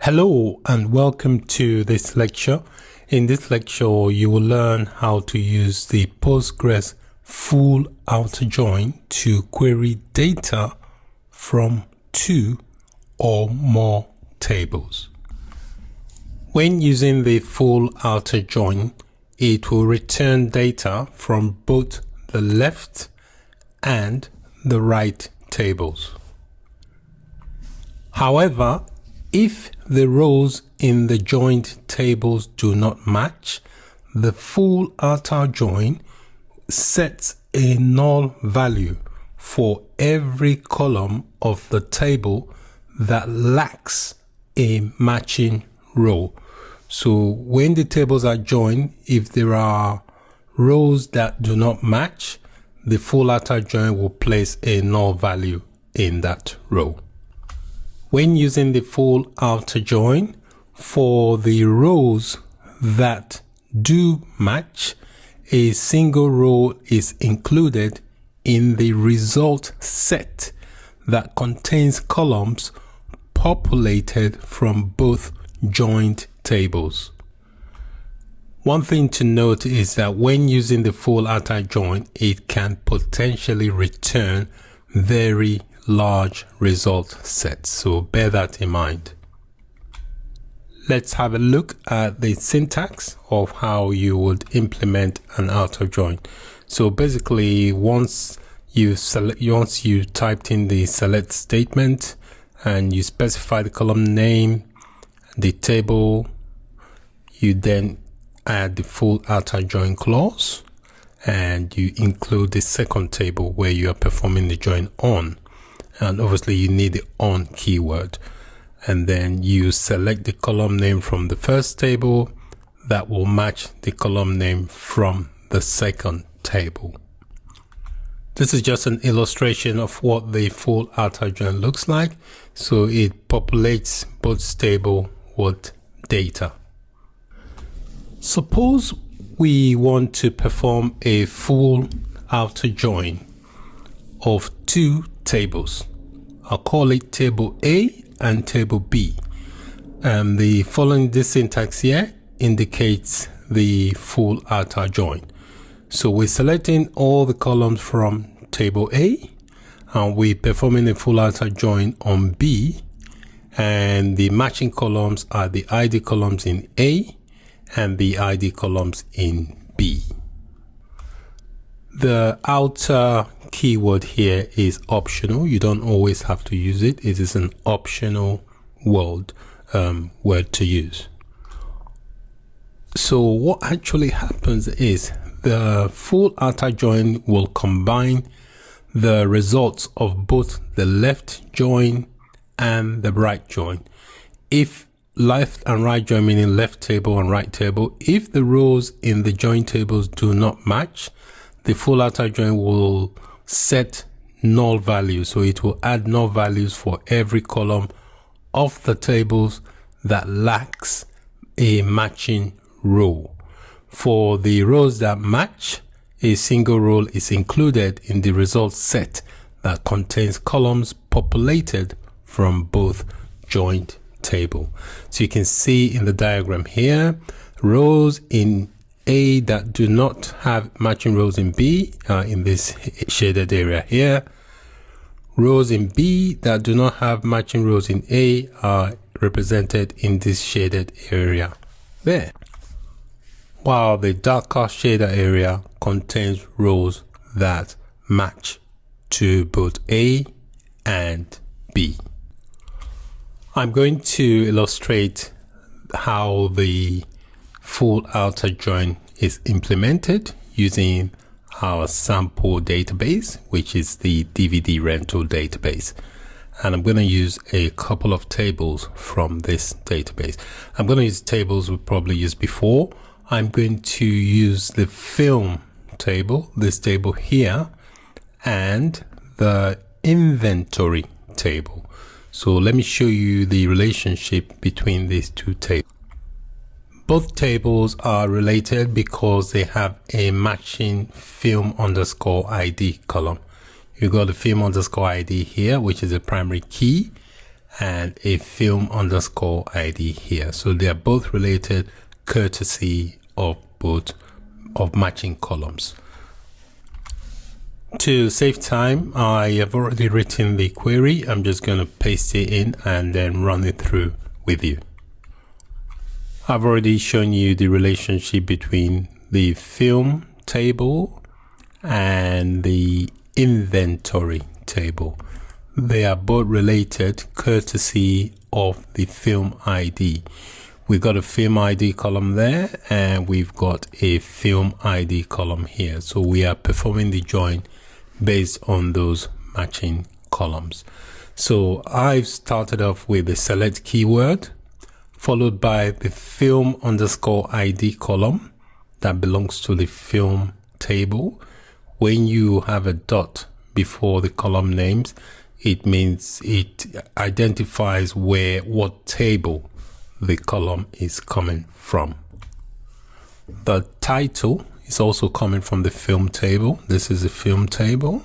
Hello and welcome to this lecture. In this lecture, you will learn how to use the Postgres full outer join to query data from two or more tables. When using the full outer join, it will return data from both the left and the right tables. However, if the rows in the joined tables do not match, the full outer join sets a null value for every column of the table that lacks a matching row. So when the tables are joined, if there are rows that do not match, the full outer join will place a null value in that row. When using the full outer join, for the rows that do match, a single row is included in the result set that contains columns populated from both joined tables. One thing to note is that when using the full outer join, it can potentially return very large result sets, so bear that in mind. Let's have a look at the syntax of how you would implement an outer join. So basically, once you typed in the select statement and you specify the column name, the table, you then add the full outer join clause and you include the second table where you are performing the join on. And obviously you need the on keyword, and then you select the column name from the first table that will match the column name from the second table. This is just an illustration of what the full outer join looks like. So it populates both tables with data. Suppose we want to perform a full outer join of two tables. I'll call it table A and table B. The following this syntax here indicates the full outer join. So we're selecting all the columns from table A and we're performing a full outer join on B, and the matching columns are the ID columns in A and the ID columns in B. The outer keyword here is optional. You don't always have to use it. It is an optional word to use. So what actually happens is the full outer join will combine the results of both the left join and the right join. If left and right join, meaning left table and right table, if the rows in the join tables do not match, the full outer join will set null values. So it will add null values for every column of the tables that lacks a matching row. For the rows that match, a single row is included in the result set that contains columns populated from both joined table. So you can see in the diagram here, rows in A that do not have matching rows in B in this shaded area here. Rows in B that do not have matching rows in A are represented in this shaded area there, while the darker shaded area contains rows that match to both A and B. I'm going to illustrate how the full outer join is implemented using our sample database, which is the DVD rental database. And I'm going to use a couple of tables from this database. I'm going to use tables we probably used before. I'm going to use the film table, this table here, and the inventory table. So let me show you the relationship between these two tables. Both tables are related because they have a matching film_ID column. You've got the film_ID here, which is a primary key, and a film underscore ID here. So they are both related courtesy of both of matching columns. To save time, I have already written the query. I'm just going to paste it in and then run it through with you. I've already shown you the relationship between the film table and the inventory table. They are both related courtesy of the film ID. We've got a film ID column there, and we've got a film ID column here. So we are performing the join based on those matching columns. So I've started off with the select keyword, followed by the film underscore ID column that belongs to the film table. When you have a dot before the column names, it means it identifies what table the column is coming from. The title is also coming from the film table. This is a film table,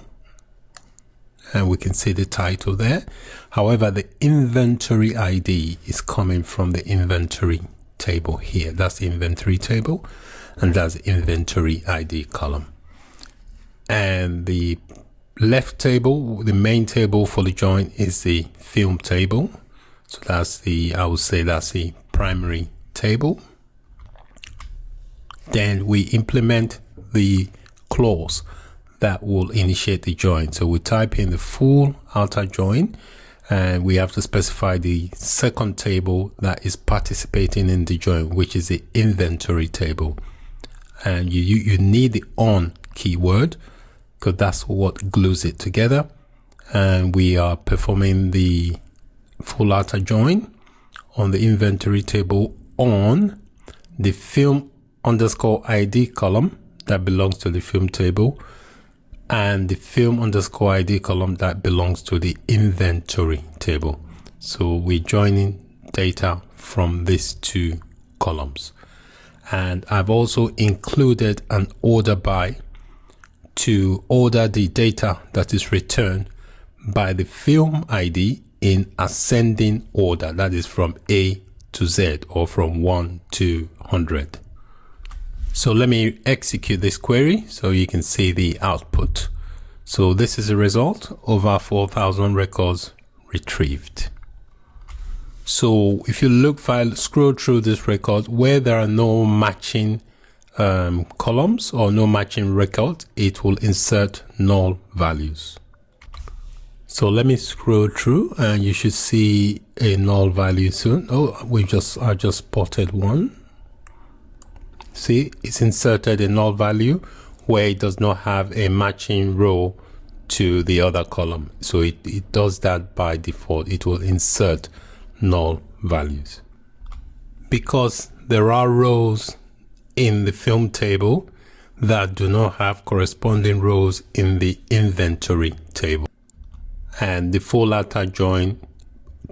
and we can see the title there. However, the inventory ID is coming from the inventory table here. That's the inventory table, and that's the inventory ID column. And the left table, the main table for the join, is the film table. So that's the, I would say that's the primary table. Then we implement the clause that will initiate the join. So we type in the full outer join, and we have to specify the second table that is participating in the join, which is the inventory table. And you need the on keyword, because that's what glues it together. And we are performing the full outer join on the inventory table on the film underscore ID column that belongs to the film table, and the film underscore ID column that belongs to the inventory table. So we're joining data from these two columns. And I've also included an order by to order the data that is returned by the film ID in ascending order, that is from A to Z, or from 1 to 100. So let me execute this query so you can see the output. So this is the result: over 4,000 records retrieved. So if you scroll through this record where there are no matching columns or no matching records, it will insert null values. So let me scroll through, and you should see a null value soon. Oh, I just spotted one. See, it's inserted a null value where it does not have a matching row to the other column. So it does that by default. It will insert null values. Because there are rows in the film table that do not have corresponding rows in the inventory table. And the full outer join,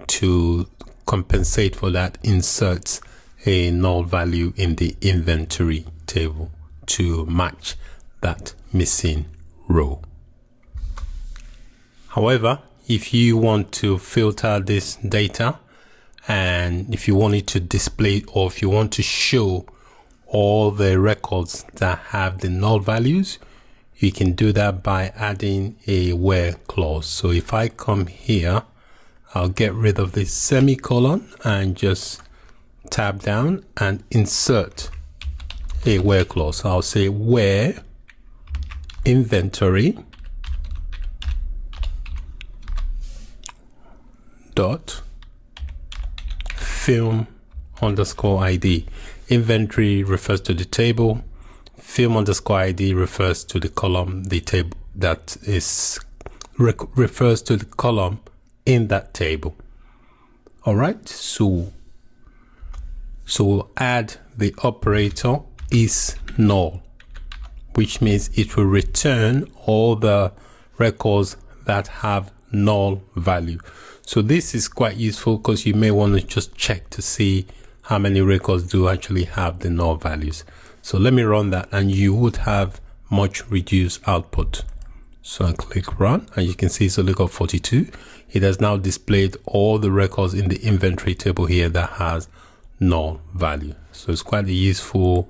to compensate for that, inserts a null value in the inventory table to match that missing row. However, if you want to filter this data, and if you want it to display, or if you want to show all the records that have the null values, you can do that by adding a where clause. So if I come here, I'll get rid of this semicolon and just tab down and insert a where clause. I'll say where inventory dot film underscore ID. Inventory refers to the table. Film underscore ID refers to the column, the table that is refers to the column in that table. All right, so add the operator is null, which means it will return all the records that have null value. So this is quite useful because you may want to just check to see how many records do actually have the null values. So let me run that, and you would have much reduced output. So I click run, and you can see it's only got 42. it has now displayed all the records in the inventory table here that has null value. So it's quite a useful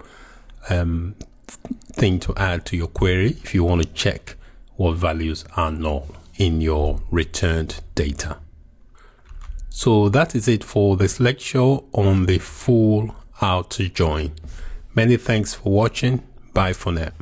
thing to add to your query if you want to check what values are null in your returned data. So that is it for this lecture on the full outer join. Many thanks for watching. Bye for now.